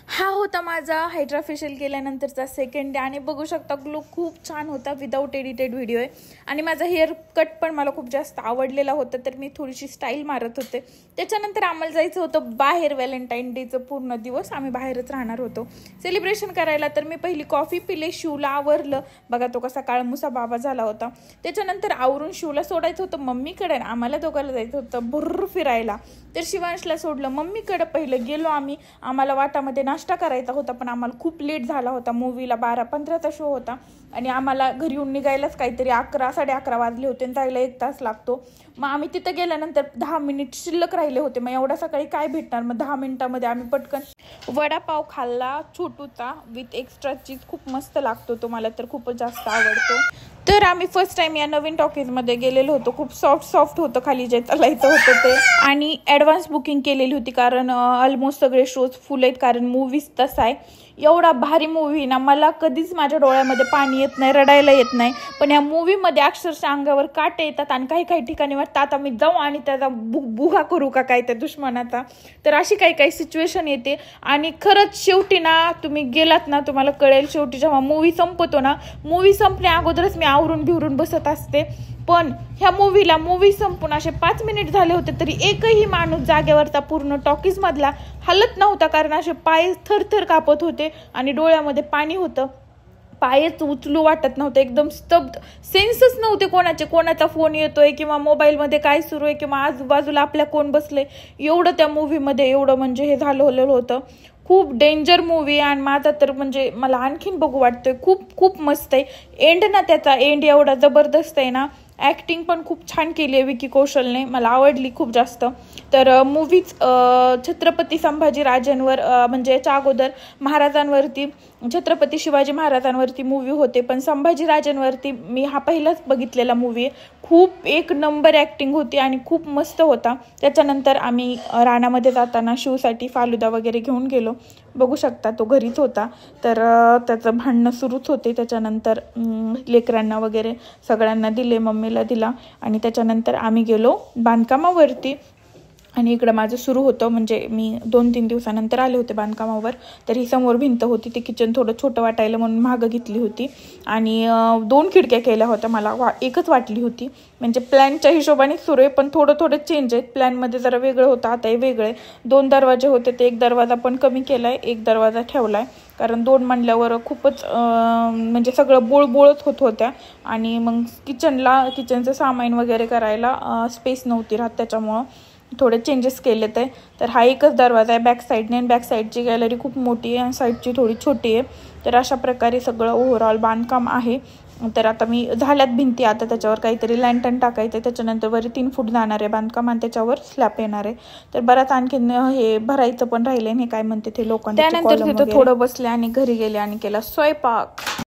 हा होता माझा हायड्रा फेशियल केल्यानंतरचा सेकंड डे आणि बघू शकता ग्लो खूप छान होता. विदाऊट एडिटेड व्हिडिओ आहे आणि माझा हेअर कट पण मला खूप जास्त आवडलेला होता, तर मी थोडीशी स्टाईल मारत होते. त्याच्यानंतर आम्हाला जायचं होतं बाहेर. व्हॅलेंटाईन डेचं पूर्ण दिवस आम्ही बाहेरच राहणार होतो सेलिब्रेशन करायला. तर मी पहिली कॉफी पिले, शिवला आवरलं. बघा तो कसा काळमुसा बाबा झाला होता. त्याच्यानंतर आवरून शिवला सोडायचं होतं मम्मीकडे, आम्हाला दोघांना जायचं होतं भुर्र फिरायला. तर शिवांशला सोडलं मम्मीकडे. पहिलं गेलो आम्हाला वाटामध्ये नाश्ता करायचा होता, पण आम्हाला खूप लेट झाला होता. मूवीला 12:15चा शो होता आणि आम्हाला घरी येऊन निघायलाच काहीतरी 11 11:30 वाजले होते आणि जायला 1 तास लागतो. मग आम्ही तिथं गेल्यानंतर 10 मिनिट शिल्लक राहिले होते. मग एवढ्या सकाळी काय भेटणार, मग 10 मिनिटामध्ये आम्ही पटकन वडापाव खाल्ला छोटूचा विथ एक्स्ट्रा चीज. खूप मस्त लागतो तो, मला तर खूपच जास्त आवडतो. तर आम्ही फर्स्ट टाइम या नवीन टॉकीजमध्ये गेलेलो होतो. खूप सॉफ्ट होतं, खाली जे चालायचं होतं ते. आणि ॲडव्हान्स बुकिंग केलेली होती कारण ऑलमोस्ट सगळे शोज फुल आहेत, कारण मूवीज तसा आहे. एवढा भारी मूवी ना, मला कधीच माझ्या डोळ्यामध्ये पाणी येत नाही, रडायला येत नाही, पण या मूवीमध्ये अक्षरशः अंगावर काटे येतात आणि काही ठिकाणी वाटतं आता मी जाऊ आणि त्याचा बुगा करू का काय त्या दुश्मनाचा. तर अशी काही सिच्युएशन येते. आणि खरंच शेवटी ना, तुम्ही गेलात ना तुम्हाला कळेल. शेवटी जेव्हा मूवी संपतो ना, मूवी संपण्या अगोदरच मी आवरून भिवरून बसत असते. पण ह्या मूवी संपून असे 5 मिनिट झाले होते तरी एकही माणूस जागेवरचा पूर्ण टॉकीज मधला हलत नव्हता, कारण असे पाय थरथर कापत होते आणि डोळ्यामध्ये पाणी होतं. पायच उचलू वाटत नव्हते, एकदम स्तब्ध. सेन्सच नव्हते कोणाचा फोन येतोय किंवा मोबाईलमध्ये काय सुरू आहे किंवा आजूबाजूला आपल्या कोण बसले. एवढं त्या मूवीमध्ये एवढं म्हणजे हे झालं होतं. खूप डेंजर मूवी आहे आणि माझा तर म्हणजे मला आणखीन बघू वाटतंय. खूप मस्त आहे. एंड ना, त्याचा एंड एवढा जबरदस्त आहे ना. ॲक्टिंग पण खूप छान केली आहे विकी कौशलने, मला आवडली खूप जास्त. तर मूवीज छत्रपती संभाजीराजांवर म्हणजे याच्या अगोदर महाराजांवरती, छत्रपती शिवाजी महाराजांवरती मूवी होते, पण संभाजीराजांवरती मी हा पहिलाच बघितलेला मूवी आहे. खूप एक नंबर ॲक्टिंग होती आणि खूप मस्त होता. त्याच्यानंतर आम्ही रानामध्ये जाताना शिवसाठी फालुदा वगैरे घेऊन गेलो. बघू शकता तो घरीच होता. तर त्याचं भांडणं सुरूच होते. त्याच्यानंतर लेकरांना वगैरे सगळ्यांना दिले, मम्मीला दिला आणि त्याच्यानंतर आम्ही गेलो बांधकामावरती. आणि इकडं माझं सुरू होतं, म्हणजे मी 2-3 दिवसानंतर आले होते बांधकामावर. तर ही समोर भिंत होती, ती किचन थोडं छोटं वाटायला म्हणून मागं घेतली होती आणि 2 खिडक्या केल्या होत्या. मला एकच वाटली होती, म्हणजे प्लॅनच्या हिशोबाने सुरू आहे, पण थोडं चेंज आहे. प्लॅनमध्ये जरा वेगळं होतं, आता हे वेगळं आहे. 2 दरवाजे होते, ते 1 दरवाजा पण कमी केला आहे, 1 दरवाजा ठेवला आहे, कारण 2 म्हणल्यावर खूपच म्हणजे सगळं बोळच होत होत्या. आणि मग किचनचं सामान वगैरे करायला स्पेस नव्हती राहत, त्याच्यामुळं थोडे चेंजेस केलेत आहे. तर हा एकच दरवाजा आहे बॅक साईडने, आणि बॅक साईडची गॅलरी खूप मोठी आहे आणि साईडची थोडी छोटी आहे. तर अशा प्रकारे सगळं ओव्हरऑल बांधकाम आहे. तर आता मी झाल्यात भिंती, आता त्याच्यावर काहीतरी लँटर्न टाकायचं आहे. त्याच्यानंतर वरी 3 फूट जाणार आहे बांधकाम आणि त्याच्यावर स्लॅब येणार आहे. तर बराच आणखीन हे भरायचं पण राहिले, हे काय म्हणते ते लोकांना. त्यानंतर तिथं थोडं बसले आणि घरी गेले आणि केला स्वयंपाक.